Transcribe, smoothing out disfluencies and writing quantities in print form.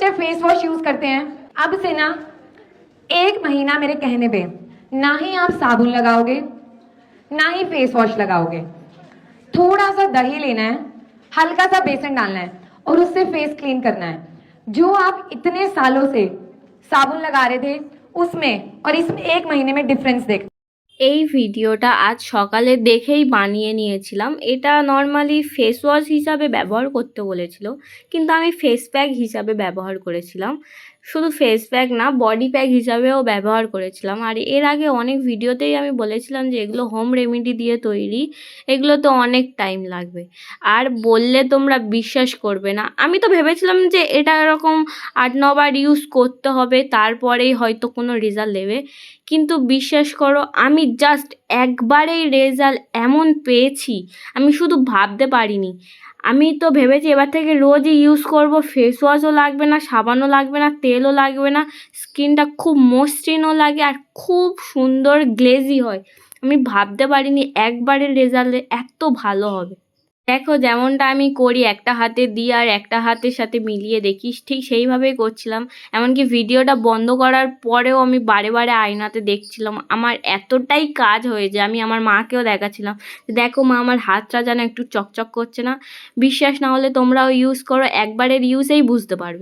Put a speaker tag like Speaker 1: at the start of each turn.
Speaker 1: बच्चे face wash use करते हैं। अब से ना 1 महीना मेरे कहने पे ना ही आप साबुन लगाओगे ना ही फेस वॉश लगाओगे। थोड़ा सा दही लेना है, हल्का सा बेसन डालना है और उससे फेस क्लीन करना है। जो आप इतने सालों से साबुन लगा रहे थे उसमें और इसमें 1 महीने में डिफरेंस देख।
Speaker 2: এই ভিডিওটা আজ সকালে দেখেই বানিয়ে নিয়েছিলাম। এটা নর্মালি ফেস ওয়াশ হিসাবে ব্যবহার করতে বলেছিল, কিন্তু আমি ফেস প্যাক হিসাবে ব্যবহার করেছিলাম। শুধু ফেস প্যাক না, বডি প্যাক হিসাবেও ব্যবহার করেছিলাম। আর এর আগে অনেক ভিডিওতেই আমি বলেছিলাম যে এগুলো হোম রেমেডি দিয়ে তৈরি, এগুলো তো অনেক টাইম লাগবে। আর বললে তোমরা বিশ্বাস করবে না, আমি তো ভেবেছিলাম যে এটা এরকম 8-9 বার ইউজ করতে হবে, তারপরেই হয়তো কোনো রেজাল্ট দেবে। কিন্তু বিশ্বাস করো, আমি জাস্ট একবারেই রেজাল্ট এমন পেয়েছি, আমি শুধু ভাবতে পারিনি। আমি তো ভেবেছি এবার থেকে রোজই ইউজ করব, ফেস ওয়াশও লাগবে না, সাবানও লাগবে না, তেলও লাগবে না, স্কিনটা খুব মসৃণও লাগে আর খুব সুন্দর গ্লেজি হয়। আমি ভাবতে পারিনি একবারের রেজাল্টে এত ভালো হবে। দেখো, যেমনটা আমি করি, একটা হাতে দিই আর একটা হাতের সাথে মিলিয়ে দেখি, ঠিক সেইভাবেই করছিলাম। এমনকি ভিডিওটা বন্ধ করার পরেও আমি বারে বারে আয়নাতে দেখছিলাম। আমার এতটাই কাজ হয়েছে, আমি আমার মাকেও দেখাচ্ছিলাম, দেখো মা, আমার হাতটা যেন একটু চকচক করছে না। বিশ্বাস না হলে তোমরাও ইউজ করো, একবারের ইউজেই বুঝতে পারবে।